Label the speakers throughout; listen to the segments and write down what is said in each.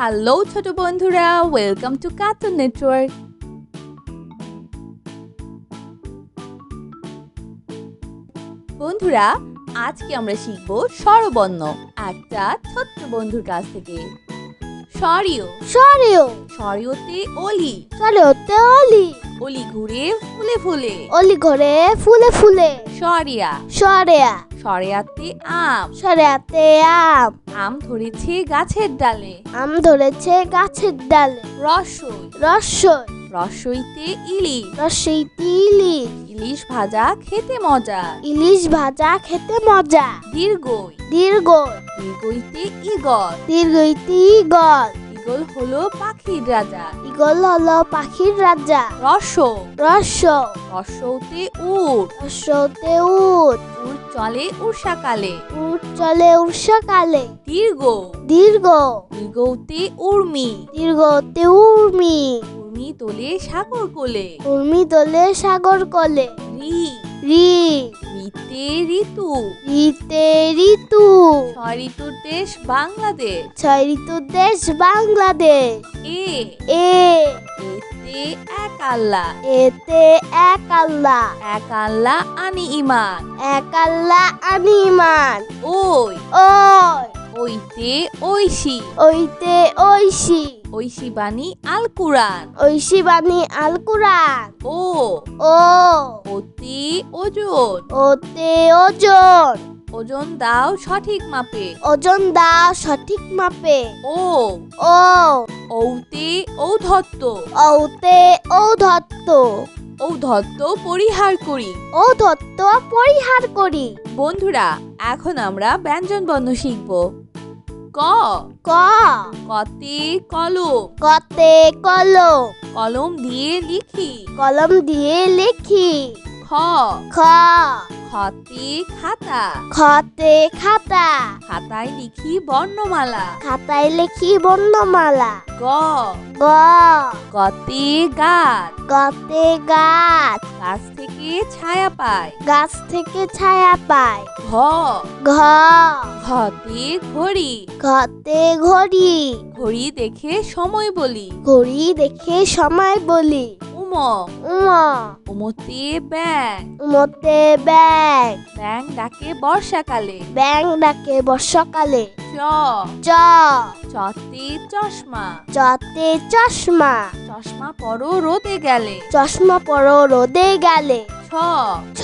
Speaker 1: Hello ছোট বন্ধুরা, welcome to cartoon network. বন্ধুরা, আজকে আমরা শিখব স্বরবর্ণ একটা ছোট্ট বন্ধুর কাছ থেকে। সরিও
Speaker 2: সরিও
Speaker 1: সরিওতে অলি,
Speaker 2: সরিওতে অলি,
Speaker 1: অলি ঘুরে ফুলে ফুলে,
Speaker 2: অলি ঘরে ফুলে ফুলে,
Speaker 1: সরিয়া
Speaker 2: সরেয়া
Speaker 1: সরিয়াতে আম,
Speaker 2: সরেয়াতে আম,
Speaker 1: আম ধরেছে গাছের ডালে,
Speaker 2: আম ধরেছে গাছের ডালে,
Speaker 1: রসই
Speaker 2: রসই
Speaker 1: রসইতে ইলিশ,
Speaker 2: রসইতে ইলিশ,
Speaker 1: ইলিশ ভাজা খেতে মজা,
Speaker 2: ইলিশ ভাজা খেতে মজা,
Speaker 1: দীর্ঘই
Speaker 2: দীর্ঘই
Speaker 1: দীর্ঘইতে ইগল,
Speaker 2: দীর্ঘইতে ইগল,
Speaker 1: ইগল হলো পাখির রাজা,
Speaker 2: ইগল হলো পাখির রাজা,
Speaker 1: রসো
Speaker 2: রস
Speaker 1: রসৌতে উট,
Speaker 2: রসতে উট,
Speaker 1: উট চলে উষাকালে,
Speaker 2: উট চলে উষাকালে,
Speaker 1: দীর্ঘ
Speaker 2: দীর্ঘ
Speaker 1: দীর্ঘতে উর্মি,
Speaker 2: দীর্ঘতে উর্মি,
Speaker 1: উর্মি তোলে সাগর কোলে,
Speaker 2: উর্মি দোলে সাগর কোলে,
Speaker 1: রি
Speaker 2: রি
Speaker 1: রিতে ঋতু,
Speaker 2: রিতে ঋতু,
Speaker 1: ঋতুর দেশ বাংলাদেশ,
Speaker 2: ছয় ঋতুর দেশ বাংলাদেশ,
Speaker 1: এ
Speaker 2: এ
Speaker 1: এতে এক আল্লাহ,
Speaker 2: এতে এক আল্লাহ,
Speaker 1: এক আল্লাহ আনি ইমান,
Speaker 2: এক আল্লাহ আনিমান,
Speaker 1: ওই
Speaker 2: ওই
Speaker 1: ওইতে ঐশী,
Speaker 2: ওইতে ঐশী,
Speaker 1: ঐশী বাণী আল কুরআন,
Speaker 2: ঐশী বাণী আল কুরআন,
Speaker 1: ও
Speaker 2: ও
Speaker 1: ওতে ওজন,
Speaker 2: ওতে ওজন,
Speaker 1: ওজন দাও সঠিক মাপে,
Speaker 2: ওজন দাও সঠিক মাপে,
Speaker 1: ও
Speaker 2: ও
Speaker 1: ঔতে ঔধত্য,
Speaker 2: ঔতে ঔধত্য,
Speaker 1: ঔধত্য পরিহার করি।
Speaker 2: ঔধত্য পরিহার করি।
Speaker 1: বন্ধুরা, এখন আমরা ব্যঞ্জন বর্ণ শিখব। ক
Speaker 2: ক
Speaker 1: কতে কলম,
Speaker 2: কতে কলম,
Speaker 1: কলম দিয়ে লিখি,
Speaker 2: কলম দিয়ে লিখি,
Speaker 1: খ
Speaker 2: খ
Speaker 1: খতে খাতা,
Speaker 2: খতে খাতা,
Speaker 1: খাতায় লিখি বর্ণমালা,
Speaker 2: খাতায় লিখি বর্ণমালা,
Speaker 1: গ
Speaker 2: গ
Speaker 1: গতে গাছ,
Speaker 2: গতে গাছ,
Speaker 1: গাছ থেকে ছায়া পায়,
Speaker 2: গাছ থেকে ছায়া পায়,
Speaker 1: ঘ
Speaker 2: ঘ
Speaker 1: ঘতে ঘড়ি,
Speaker 2: ঘতে ঘড়ি,
Speaker 1: ঘড়ি দেখে সময় বলি,
Speaker 2: ঘড়ি দেখে সময় বলি,
Speaker 1: উম
Speaker 2: উম
Speaker 1: উমতে ব্যাং,
Speaker 2: উমতে ব্যাং,
Speaker 1: ব্যাং ডাকে বর্ষাকালে,
Speaker 2: ব্যাং ডাকে বর্ষাকালে,
Speaker 1: চ
Speaker 2: চ
Speaker 1: চতে চশমা,
Speaker 2: চতে চশমা,
Speaker 1: চশমা পরো রোদে গেলে,
Speaker 2: চশমা পরো রোদে গেলে,
Speaker 1: ছ
Speaker 2: ছ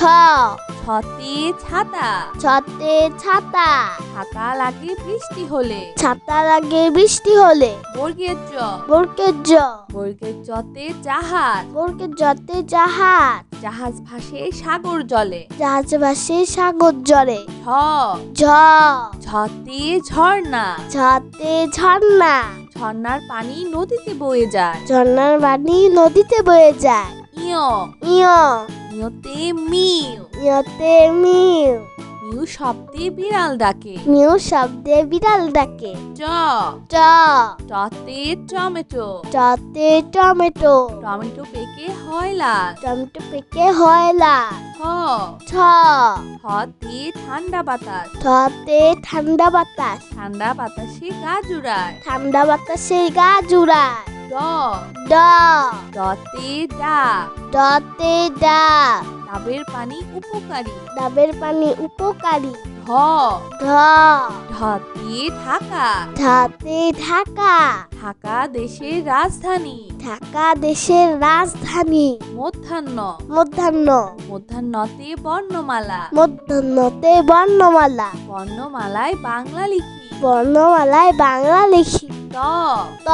Speaker 1: ছতে ছাতা,
Speaker 2: ছতে ছাতা,
Speaker 1: ছাতা লাগে বৃষ্টি হলে,
Speaker 2: ছাতা লাগে বৃষ্টি হলে,
Speaker 1: বর্গের জ
Speaker 2: বর্গের জ,
Speaker 1: বর্গের জতে জাহাজ,
Speaker 2: বর্গের জতে জাহাজ,
Speaker 1: জাহাজ ভাসে সাগর জলে,
Speaker 2: জাহাজ ভাসে সাগর জলে,
Speaker 1: ঝ
Speaker 2: ঝ
Speaker 1: ঝতে ঝর্ণা,
Speaker 2: ঝতে ঝর্ণা,
Speaker 1: ঝর্ণার পানি নদীতে বয়ে যায়,
Speaker 2: ঝর্ণার পানি নদীতে বয়ে যায়,
Speaker 1: ইয়
Speaker 2: ইয়
Speaker 1: ইয়তে মিউ,
Speaker 2: ইয়তে মিউ,
Speaker 1: মিউ শব্দে বিড়াল ডাকে,
Speaker 2: মিউ শব্দে বিড়াল ডাকে,
Speaker 1: চ
Speaker 2: চ
Speaker 1: টতে টমেটো,
Speaker 2: চতে টমেটো,
Speaker 1: টমেটো পেকে হয় লাল,
Speaker 2: টমেটো পেকে হয় লাল,
Speaker 1: ছ
Speaker 2: ছ
Speaker 1: হতে ঠান্ডা বাতাস,
Speaker 2: ঠতে ঠান্ডা বাতাস,
Speaker 1: ঠান্ডা বাতাসে গা জুড়ায়,
Speaker 2: ঠান্ডা বাতাসে গা জুড়ায়,
Speaker 1: ড
Speaker 2: ড
Speaker 1: ডতে ডাব,
Speaker 2: ডতে ডাব,
Speaker 1: ডাবের পানি উপকারী,
Speaker 2: ডাবের পানি উপকারী,
Speaker 1: ঢ
Speaker 2: ঢ
Speaker 1: ঢতে ঢাকা,
Speaker 2: ঢাতে ঢাকা,
Speaker 1: ঢাকা দেশের রাজধানী,
Speaker 2: ঢাকা দেশের রাজধানী,
Speaker 1: মধ্যাহ্ন
Speaker 2: মধ্যাহ্ন
Speaker 1: মধ্যাহ্নতে বর্ণমালা,
Speaker 2: মধ্যাহ্নতে বর্ণমালা,
Speaker 1: বর্ণমালায় বাংলা লিখি,
Speaker 2: বর্ণমালায় বাংলা লিখি,
Speaker 1: ত
Speaker 2: ত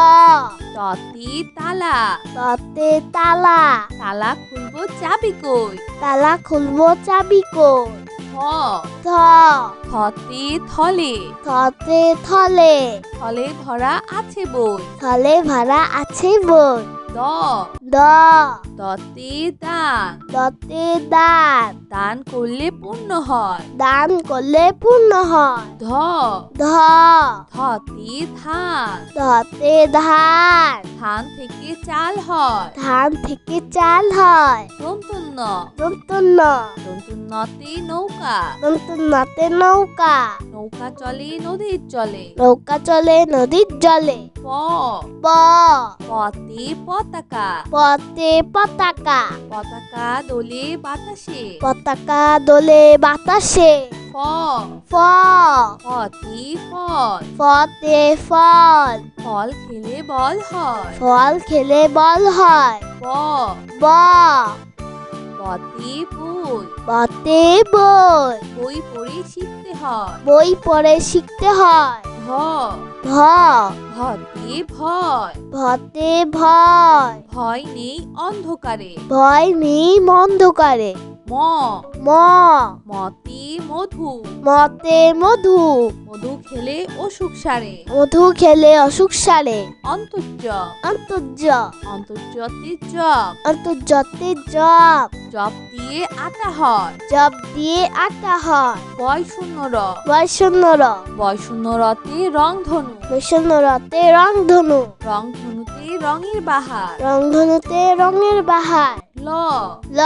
Speaker 1: ততে তালা,
Speaker 2: ততে তালা,
Speaker 1: তালা খুলবো চাবি কই,
Speaker 2: তালা খুলবো চাবি কই,
Speaker 1: থ
Speaker 2: থ
Speaker 1: থতে থলে,
Speaker 2: থতে থলে,
Speaker 1: থলে ভরা আছে বই,
Speaker 2: থলে ভরা আছে বই,
Speaker 1: দ
Speaker 2: দ দ
Speaker 1: দতে দান,
Speaker 2: দতে দান,
Speaker 1: দান করলে পুণ্য হয়।
Speaker 2: দান করলে পূর্ণ হয়।
Speaker 1: ধ
Speaker 2: ধ
Speaker 1: ধতে ধান,
Speaker 2: ধতে ধান,
Speaker 1: ধান থেকে চাল হয়।
Speaker 2: ধান থেকে চাল হয়।
Speaker 1: দন্তন্য,
Speaker 2: দন্তন্য
Speaker 1: দন্তন্যতে নৌকা,
Speaker 2: দন্তন্যতে নৌকা,
Speaker 1: নৌকা চলে নদীর জলে।
Speaker 2: নৌকা চলে নদীর জলে।
Speaker 1: প
Speaker 2: প
Speaker 1: পতে পতাকা,
Speaker 2: পতে পতাকা,
Speaker 1: পতাকা দোলে বাতাসে।
Speaker 2: পতাকা দোলে বাতাসে।
Speaker 1: ফ
Speaker 2: ফ
Speaker 1: ফতে ফল,
Speaker 2: ফতে ফল,
Speaker 1: ফল খেলে বল হয়।
Speaker 2: ফল খেলে বল হয়।
Speaker 1: ব
Speaker 2: ব
Speaker 1: বতে বই,
Speaker 2: বতে বই,
Speaker 1: বই পড়ে শিখতে হয়।
Speaker 2: বই পড়ে শিখতে হয়।
Speaker 1: ভ
Speaker 2: ভ
Speaker 1: ভতে ভয়,
Speaker 2: ভতে ভয়,
Speaker 1: ভয় নেই অন্ধকারে।
Speaker 2: ভয় নেই অন্ধকারে।
Speaker 1: ম
Speaker 2: ম
Speaker 1: মতে মধু,
Speaker 2: মতে মধু,
Speaker 1: মধু খেলে অসুখ সারে।
Speaker 2: মধু খেলে অসুখ সারে।
Speaker 1: অন্তর্য
Speaker 2: অন্তর্য
Speaker 1: অন্তর্যতে জব,
Speaker 2: অন্তর্যতে জব,
Speaker 1: জব দিয়ে আটা হয়।
Speaker 2: জব দিয়ে আটা হয়।
Speaker 1: বয় শূন্য র,
Speaker 2: বৈষণ্য র,
Speaker 1: বয় শূন্য রতে রংধনু,
Speaker 2: বৈষণ্য রতে রংধনু,
Speaker 1: রংধনুতে রঙের বাহার।
Speaker 2: রংধনুতে রঙের বাহার।
Speaker 1: ল
Speaker 2: ল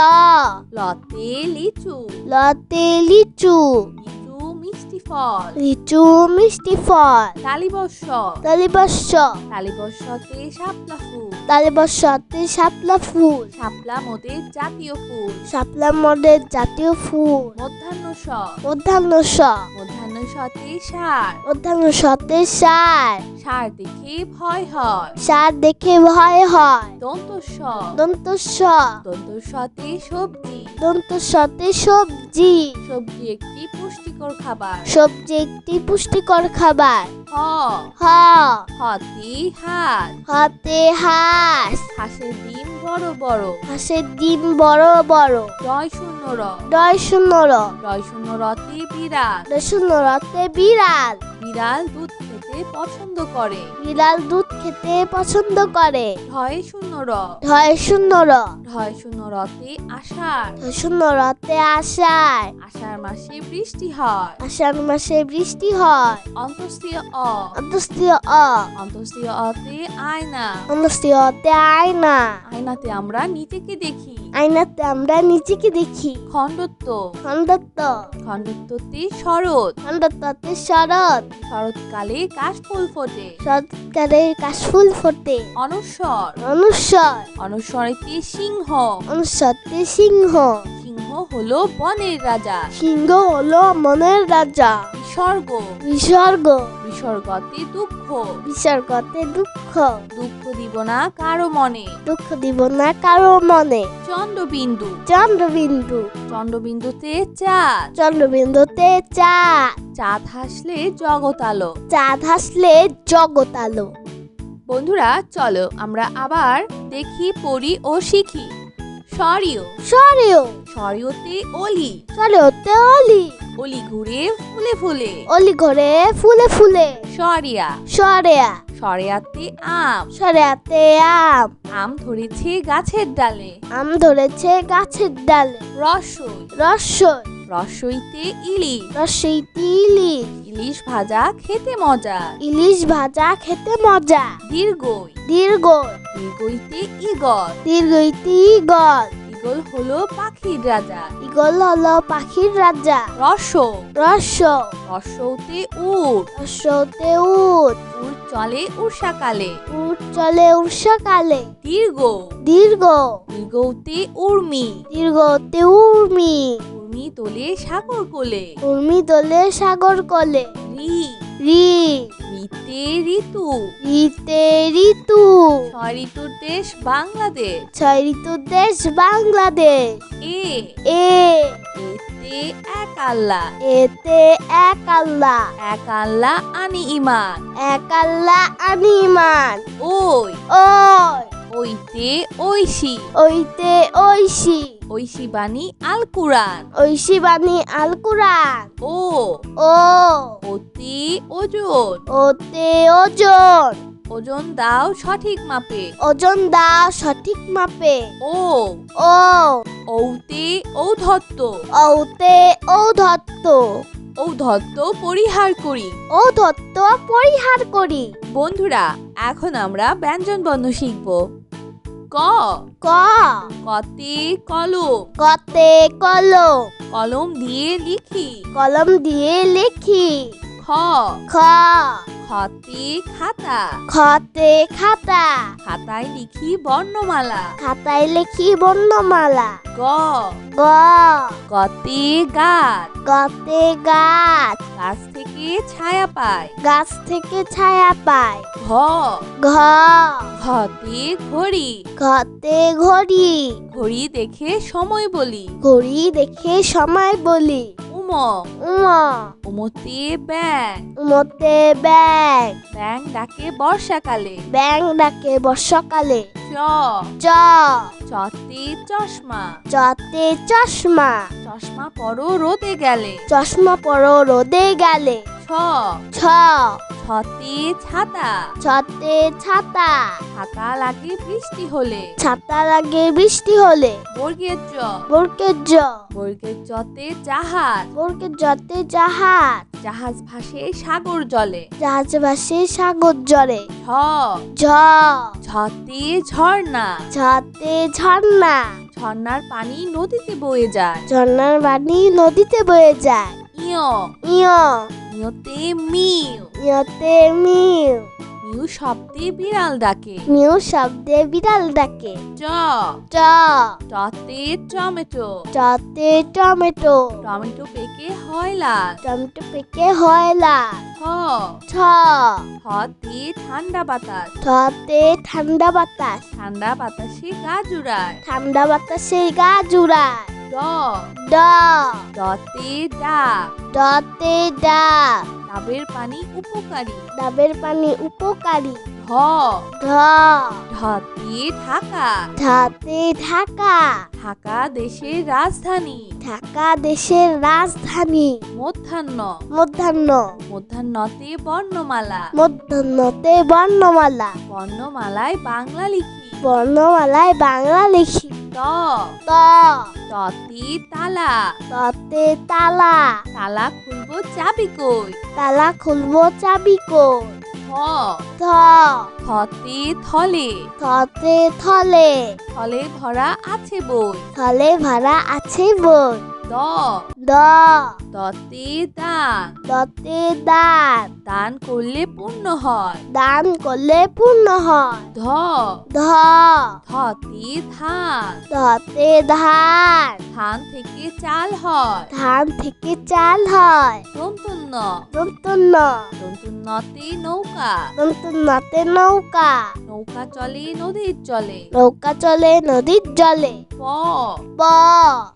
Speaker 1: লতে লিচু,
Speaker 2: লতে লিচু,
Speaker 1: লিচু মিষ্টি ফল।
Speaker 2: লিচু মিষ্টি ফল।
Speaker 1: তালিবর্ষ,
Speaker 2: তালিবর্ষ,
Speaker 1: তালিবর্ষতে শাপলা ফুল,
Speaker 2: তালিবর্ষতে শাপলা ফুল,
Speaker 1: শাপলা মোদের জাতীয় ফুল।
Speaker 2: শাপলা মদের জাতীয় ফুল।
Speaker 1: মধ্যাহ্ন স,
Speaker 2: মধ্যাহ্ন স,
Speaker 1: মধ্যাহ্ন সতে সার,
Speaker 2: মধ্যাহ্ন সতে সার,
Speaker 1: সার দেখে ভয় হয়।
Speaker 2: সার দেখে ভয় হয়।
Speaker 1: দন্ত স,
Speaker 2: দন্ত স,
Speaker 1: দন্ত সতে সবজি,
Speaker 2: দন্ত সতে সবজি,
Speaker 1: সবজি একটি পুষ্টিকর খাবার।
Speaker 2: সবজি একটি পুষ্টিকর খাবার।
Speaker 1: হ
Speaker 2: হ
Speaker 1: হতে হাঁস,
Speaker 2: হাতে হাঁস,
Speaker 1: হাঁসের ডিম বড় বড়।
Speaker 2: হাঁসের ডিম বড় বড়।
Speaker 1: রয় শূন্য র,
Speaker 2: ডয় শূন্য র,
Speaker 1: রয় শূন্য রতে বিড়াল,
Speaker 2: ডয় শূন্য রতে বিড়াল,
Speaker 1: বিড়াল দুধ খেতে পছন্দ করে।
Speaker 2: বিড়াল দুধ খেতে পছন্দ করে।
Speaker 1: ঢয় শূন্য র,
Speaker 2: ঢয় শূন্য র,
Speaker 1: ঢয় শূন্য রতে আষাঢ়,
Speaker 2: ঢয় শূন্য রতে আষাঢ়,
Speaker 1: আষাঢ় মাসে বৃষ্টি হয়।
Speaker 2: আষাঢ় মাসে বৃষ্টি হয়।
Speaker 1: অন্তস্তীয় অ,
Speaker 2: অন্তস্তীয় অ,
Speaker 1: অন্তস্তীয় অতে আয়না,
Speaker 2: অন্তস্তীয় অতে আয়না,
Speaker 1: আয়নাতে আমরা নিজেকে দেখি।
Speaker 2: আয়নাতে আমরা নিজেকে দেখি।
Speaker 1: খণ্ডত্ব,
Speaker 2: খণ্ডত্ব,
Speaker 1: খণ্ডত্বতে শরৎ,
Speaker 2: খণ্ডত্বতে শরৎ,
Speaker 1: শরৎকালে কাশফুল ফোটে।
Speaker 2: শরৎকালে কাশফুল ফোটে।
Speaker 1: অনস্বর,
Speaker 2: অনুস্বর,
Speaker 1: অনস্বরেতে সিংহ,
Speaker 2: অনুস্বরতে সিংহ,
Speaker 1: সিংহ হলো বনের রাজা।
Speaker 2: সিংহ হলো মনের রাজা।
Speaker 1: বিসর্গ,
Speaker 2: বিসর্গ,
Speaker 1: বিসর্গতে দুঃখ,
Speaker 2: বিসর্গতে দুঃখ,
Speaker 1: দুঃখ দিব না কারো মনে।
Speaker 2: দুঃখ দিব না কারো মনে।
Speaker 1: চন্দ্রবিন্দু,
Speaker 2: চন্দ্রবিন্দু,
Speaker 1: চন্দ্রবিন্দুতে চাঁদ,
Speaker 2: চন্দ্রবিন্দুতে চাঁদ,
Speaker 1: চাঁদ হাসলে জগৎ আলো।
Speaker 2: চাঁদ হাসলে জগৎ আলো।
Speaker 1: বন্ধুরা চলো আমরা আবার দেখি, পড়ি ও শিখি। সরিও,
Speaker 2: সরেও,
Speaker 1: সরিওতে অলি,
Speaker 2: সরেওতে অলি,
Speaker 1: অলি ঘুরে ফুলে ফুলে।
Speaker 2: অলি ঘরে ফুলে ফুলে।
Speaker 1: সরিয়া,
Speaker 2: সরেয়া,
Speaker 1: সরিয়াতে আম,
Speaker 2: সরেয়াতে আম,
Speaker 1: আম ধরেছে গাছের ডালে।
Speaker 2: আম ধরেছে গাছের ডালে।
Speaker 1: রসই,
Speaker 2: রসই,
Speaker 1: রসইতে ইলিশ,
Speaker 2: রসইতে ইলিশ,
Speaker 1: ইলিশ ভাজা খেতে মজা।
Speaker 2: ইলিশ ভাজা খেতে মজা।
Speaker 1: দীর্ঘই,
Speaker 2: দীর্ঘই,
Speaker 1: দীর্ঘইতে ইগল,
Speaker 2: দীর্ঘইতে ইগল,
Speaker 1: ইগল হলো পাখির রাজা।
Speaker 2: ইগল হলো পাখির রাজা।
Speaker 1: রস,
Speaker 2: রস,
Speaker 1: রসৌতে উট,
Speaker 2: রসতে উট,
Speaker 1: উট চলে উষাকালে।
Speaker 2: উট চলে উষাকালে।
Speaker 1: দীর্ঘ,
Speaker 2: দীর্ঘ,
Speaker 1: দীর্ঘতে উর্মি,
Speaker 2: দীর্ঘতে উর্মি,
Speaker 1: উর্মি তোলে সাগর কোলে।
Speaker 2: উর্মি দোলে সাগর কোলে।
Speaker 1: রি,
Speaker 2: রি,
Speaker 1: রিতে ঋতু,
Speaker 2: রিতে ঋতু,
Speaker 1: ছয় ঋতুর দেশ বাংলাদেশ।
Speaker 2: ছয় ঋতুর দেশ বাংলাদেশ।
Speaker 1: এ,
Speaker 2: এ,
Speaker 1: এতে এক আল্লাহ,
Speaker 2: এতে এক আল্লাহ,
Speaker 1: এক আল্লাহ আনি ইমান।
Speaker 2: এক আল্লাহ আনিমান।
Speaker 1: ওই,
Speaker 2: ওই,
Speaker 1: ওইতে ঐশী,
Speaker 2: ওইতে ঐশী,
Speaker 1: ঐশী বাণী আল কুরআন।
Speaker 2: ঐশী বাণী আল কুরআন।
Speaker 1: ও,
Speaker 2: ও,
Speaker 1: ওতে ওজন,
Speaker 2: ওতে ওজন,
Speaker 1: ওজন দাও সঠিক মাপে।
Speaker 2: ওজন দাও সঠিক মাপে।
Speaker 1: ও
Speaker 2: ও
Speaker 1: ঔতে ঔধত্য।
Speaker 2: ঔতে ঔধত্য।
Speaker 1: ঔধত্য পরিহার করি।
Speaker 2: ঔধত্য পরিহার করি।
Speaker 1: বন্ধুরা, এখন আমরা ব্যঞ্জন বর্ণ শিখব। ক
Speaker 2: ক
Speaker 1: কতে কলম।
Speaker 2: কতে কলম।
Speaker 1: কলম দিয়ে লিখি।
Speaker 2: কলম দিয়ে লিখি।
Speaker 1: খ
Speaker 2: খ
Speaker 1: খতে খাতা।
Speaker 2: খতে খাতা।
Speaker 1: খাতায় লিখি বর্ণমালা।
Speaker 2: খাতায় লিখি বর্ণমালা।
Speaker 1: গ
Speaker 2: গ
Speaker 1: গতে গাছ।
Speaker 2: গতে গাছ।
Speaker 1: গাছ থেকে ছায়া পায়।
Speaker 2: গাছ থেকে ছায়া পায়।
Speaker 1: ঘ
Speaker 2: ঘ
Speaker 1: ঘতে ঘড়ি।
Speaker 2: ঘতে ঘড়ি।
Speaker 1: ঘড়ি দেখে সময় বলি।
Speaker 2: ঘড়ি দেখে সময় বলি।
Speaker 1: উম
Speaker 2: উম
Speaker 1: উমতে ব্যাং।
Speaker 2: উমতে ব্যাং।
Speaker 1: ব্যাং ডাকে বর্ষাকালে।
Speaker 2: ব্যাং ডাকে বর্ষাকালে।
Speaker 1: চ
Speaker 2: চ
Speaker 1: চতে চশমা।
Speaker 2: চতে চশমা।
Speaker 1: চশমা পরো রোদে গেলে।
Speaker 2: চশমা পরো রোদে গেলে।
Speaker 1: ছ
Speaker 2: ছ
Speaker 1: ছতে ছাতা।
Speaker 2: ছতে ছাতা।
Speaker 1: ছাতা লাগে বৃষ্টি হলে।
Speaker 2: ছাতা লাগে বৃষ্টি হলে।
Speaker 1: বর্গের চ
Speaker 2: বর্গের জ
Speaker 1: বর্গের চতে জাহাজ।
Speaker 2: বর্গের জতে জাহাজ।
Speaker 1: জাহাজ ভাসে সাগর জলে।
Speaker 2: জাহাজ ভাসে সাগর জলে।
Speaker 1: ঝ
Speaker 2: ঝ
Speaker 1: ঝতে ঝর্ণা।
Speaker 2: ঝতে ঝর্ণা।
Speaker 1: ঝর্ণার পানি নদীতে বয়ে যায়।
Speaker 2: ঝর্ণার পানি নদীতে বয়ে যায়।
Speaker 1: ইয়
Speaker 2: ইয়
Speaker 1: ইয়তে মিউ।
Speaker 2: ইয়তে মিউ।
Speaker 1: মিউ শব্দে বিড়াল ডাকে।
Speaker 2: মিউ শব্দে বিড়াল ডাকে।
Speaker 1: চ
Speaker 2: চ
Speaker 1: টতে টমেটো।
Speaker 2: চতে টমেটো।
Speaker 1: টমেটো পেকে হয় লাল।
Speaker 2: টমেটো পেকে হয় লাল।
Speaker 1: ছ
Speaker 2: ছ
Speaker 1: ছতে ঠান্ডা বাতাস।
Speaker 2: ঠতে ঠান্ডা বাতাস।
Speaker 1: ঠান্ডা বাতাসে গা জুড়ায়।
Speaker 2: ঠান্ডা বাতাসে গা জুড়ায়।
Speaker 1: ড
Speaker 2: ড
Speaker 1: ডতে ডাব।
Speaker 2: ডতে ডাব।
Speaker 1: ডাবের পানি উপকারী।
Speaker 2: ডাবের পানি উপকারী।
Speaker 1: ঢ
Speaker 2: ঢ
Speaker 1: ঢতে ঢাকা।
Speaker 2: ঢাতে ঢাকা।
Speaker 1: ঢাকা দেশের রাজধানী।
Speaker 2: ঢাকা দেশের রাজধানী।
Speaker 1: মধ্যাহ্ন
Speaker 2: মধ্যাহ্ন
Speaker 1: মধ্যাহ্নতে বর্ণমালা।
Speaker 2: মধ্যাহ্নতে বর্ণমালা।
Speaker 1: বর্ণমালায় বাংলা লিখি।
Speaker 2: বর্ণমালায় বাংলা লিখি।
Speaker 1: ত
Speaker 2: ত
Speaker 1: ততে তালা।
Speaker 2: ততে তালা।
Speaker 1: তালা খুলবো চাবি কই।
Speaker 2: তালা খুলবো চাবি কই।
Speaker 1: থ
Speaker 2: থ
Speaker 1: থতে থলে।
Speaker 2: থতে থলে।
Speaker 1: থলে ভরা আছে বই।
Speaker 2: থলে ভরা আছে বই।
Speaker 1: দ
Speaker 2: দ
Speaker 1: দতে দান।
Speaker 2: দতে দান।
Speaker 1: দান করলে পুণ্য হয়।
Speaker 2: দান করলে পূর্ণ হয়।
Speaker 1: ধ
Speaker 2: ধ
Speaker 1: ধতে ধান।
Speaker 2: ধতে ধান।
Speaker 1: ধান থেকে চাল হয়।
Speaker 2: ধান থেকে চাল হয়।
Speaker 1: দন্তন্য
Speaker 2: দন্তন্য
Speaker 1: দন্তন্যতে নৌকা।
Speaker 2: দন্তন্যতে নৌকা।
Speaker 1: নৌকা চলে নদীর জলে।
Speaker 2: নৌকা চলে নদীর জলে।
Speaker 1: প
Speaker 2: প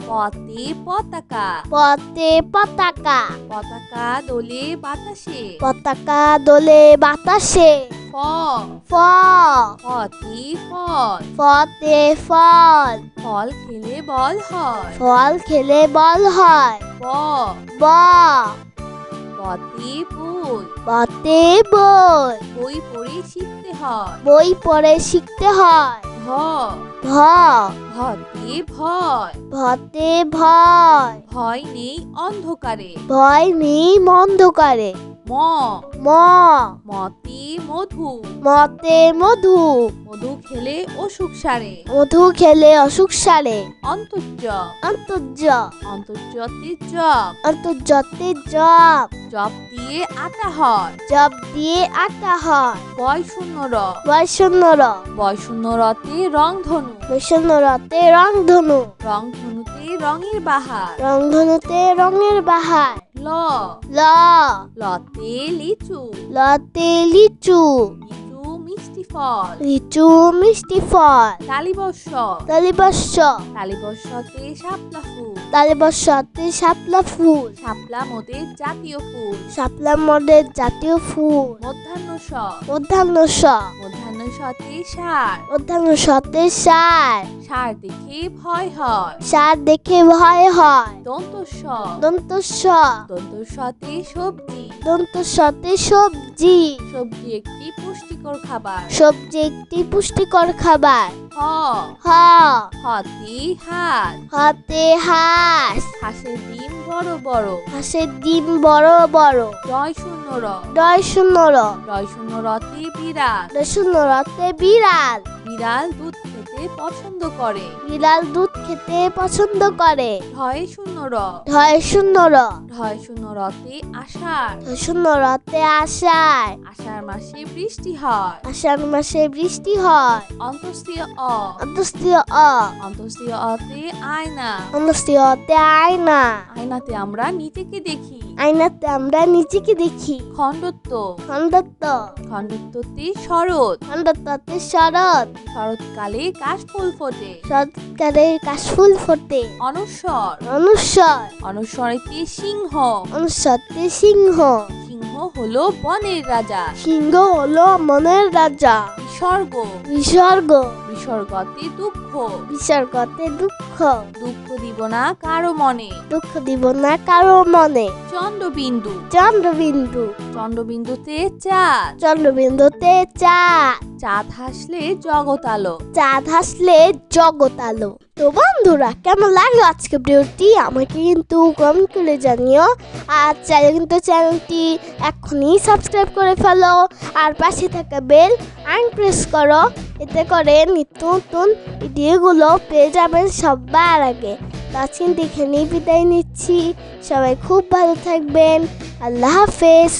Speaker 1: পতে পতাকা।
Speaker 2: পতে পতাকা।
Speaker 1: পতাকা দোলে বাতাসে।
Speaker 2: পতাকা দোলে বাতাসে।
Speaker 1: ফ
Speaker 2: ফ
Speaker 1: ফতে ফল।
Speaker 2: ফতে ফল।
Speaker 1: ফল খেলে বল হয়।
Speaker 2: ফল খেলে বল হয়।
Speaker 1: ব
Speaker 2: ব
Speaker 1: বতে বই।
Speaker 2: বতে বই।
Speaker 1: বই পড়ে শিখতে হয়।
Speaker 2: বই পড়ে শিখতে হয়।
Speaker 1: ভ
Speaker 2: ভ
Speaker 1: ভতে ভয়।
Speaker 2: ভতে ভয়।
Speaker 1: ভয় নেই অন্ধকারে।
Speaker 2: ভয় নেই অন্ধকারে।
Speaker 1: ম
Speaker 2: ম
Speaker 1: মতে মধু।
Speaker 2: মতে মধু।
Speaker 1: মধু খেলে অসুখ সারে।
Speaker 2: মধু খেলে অসুখ সারে।
Speaker 1: অন্তর্য
Speaker 2: অন্তর্য
Speaker 1: অন্তর্যতে জব।
Speaker 2: অন্তর্যতে জব।
Speaker 1: জব দিয়ে আটা হয়।
Speaker 2: জব দিয়ে আটা হয়।
Speaker 1: বয় শূন্য র।
Speaker 2: বৈষণ্য র।
Speaker 1: বয় শূন্য রতে রংধনু।
Speaker 2: বৈষণ্য রতে রংধনু।
Speaker 1: রংধনুতে রঙের বাহার।
Speaker 2: রংধনুতে রঙের বাহার।
Speaker 1: ল
Speaker 2: ল
Speaker 1: লতে লিচু।
Speaker 2: লতে লিচু।
Speaker 1: লিচু মিষ্টি ফল।
Speaker 2: লিচু মিষ্টি ফল।
Speaker 1: তালিবর্ষ
Speaker 2: তালিবর্ষ
Speaker 1: তালিবর্ষতে শাপলা ফুল।
Speaker 2: তালিবর্ষতে শাপলা ফুল।
Speaker 1: শাপলা মোদের জাতীয় ফুল।
Speaker 2: শাপলা মদের জাতীয় ফুল।
Speaker 1: মধ্যাহ্ন স
Speaker 2: মধ্যাহ্ন স
Speaker 1: মধ্যাহ্ন সতে সার,
Speaker 2: মূর্ধন্য শতে সার,
Speaker 1: সার দেখে ভয় হয়।
Speaker 2: সার দেখে ভয় হয়।
Speaker 1: দন্ত স,
Speaker 2: দন্ত স,
Speaker 1: দন্ত সতে সবজি,
Speaker 2: দন্ত শতে সবজি,
Speaker 1: সবজি একটি পুষ্টিকর খাবার।
Speaker 2: সবজি একটি পুষ্টিকর খাবার।
Speaker 1: হ,
Speaker 2: হ,
Speaker 1: হতে হাঁস,
Speaker 2: হাতে হাঁস,
Speaker 1: হাঁসের ডিম বড় বড়।
Speaker 2: হাঁসের ডিম বড় বড়।
Speaker 1: রয় শূন্য র,
Speaker 2: ডয় শূন্য র,
Speaker 1: রয় শূন্য রতে বিড়াল,
Speaker 2: ডয় শূন্য রতে বিড়াল,
Speaker 1: বিড়াল দুধ খেতে পছন্দ করে।
Speaker 2: বিড়াল দুধ খেতে পছন্দ করে।
Speaker 1: ঢয় শূন্য র,
Speaker 2: ঢয় শূন্য র,
Speaker 1: ঢয় শূন্য রতে আষাঢ়,
Speaker 2: ঢয় শূন্য রতে আষাঢ়,
Speaker 1: আষাঢ় মাসে বৃষ্টি হয়।
Speaker 2: আষাঢ় মাসে বৃষ্টি হয়।
Speaker 1: অন্তস্তীয় অ,
Speaker 2: অন্তস্তীয় অ,
Speaker 1: অন্তস্তীয় অতে আয়না,
Speaker 2: অন্তস্তীয় অতে আয়না,
Speaker 1: আয়নাতে আমরা নিজেকে দেখি।
Speaker 2: আয়নাতে আমরা নিজেকে দেখি।
Speaker 1: খণ্ডত্ব,
Speaker 2: খণ্ডত্ব,
Speaker 1: খণ্ডত্বতে শরৎ,
Speaker 2: খণ্ডত্বতে শরৎ,
Speaker 1: শরৎকালে কাশফুল ফোটে।
Speaker 2: শরৎকালে কাশফুল ফোটে।
Speaker 1: অনুস্বর,
Speaker 2: অনুস্বর,
Speaker 1: অনুস্বরেতে সিংহ,
Speaker 2: অনুস্বরতে সিংহ,
Speaker 1: সিংহ হলো বনের রাজা।
Speaker 2: সিংহ হলো মনের রাজা।
Speaker 1: বিসর্গ,
Speaker 2: বিসর্গ,
Speaker 1: বিসর্গতে দুঃখ,
Speaker 2: বিসর্গতে দুঃখ,
Speaker 1: দুঃখ দিব না কারো মনে।
Speaker 2: দুঃখ দিব না কারো মনে।
Speaker 1: চন্দ্রবিন্দু,
Speaker 2: চন্দ্রবিন্দু,
Speaker 1: চন্দ্রবিন্দুতে চাঁদ,
Speaker 2: চন্দ্রবিন্দুতে চাঁদ,
Speaker 1: চাঁদ হাসলে জগৎ আলো।
Speaker 2: চাঁদ হাসলে জগৎ আলো। তো বন্ধুরা, কেমন লাগলো আজকে ভিডিওটি আমাকে কিন্তু কমেন্ট করে জানিও। আর চাইলে কিন্তু চ্যানেলটি এখনই সাবস্ক্রাইব করে ফেলো, আর পাশে থাকা বেল আইকন প্রেস করো। এতে করে নিত্য নতুন ভিডিওগুলো পেয়ে যাবেন সবার আগে। তো আজকে এখানেই বিদায় নিচ্ছি। সবাই খুব ভালো থাকবেন। আল্লাহ হাফেজ।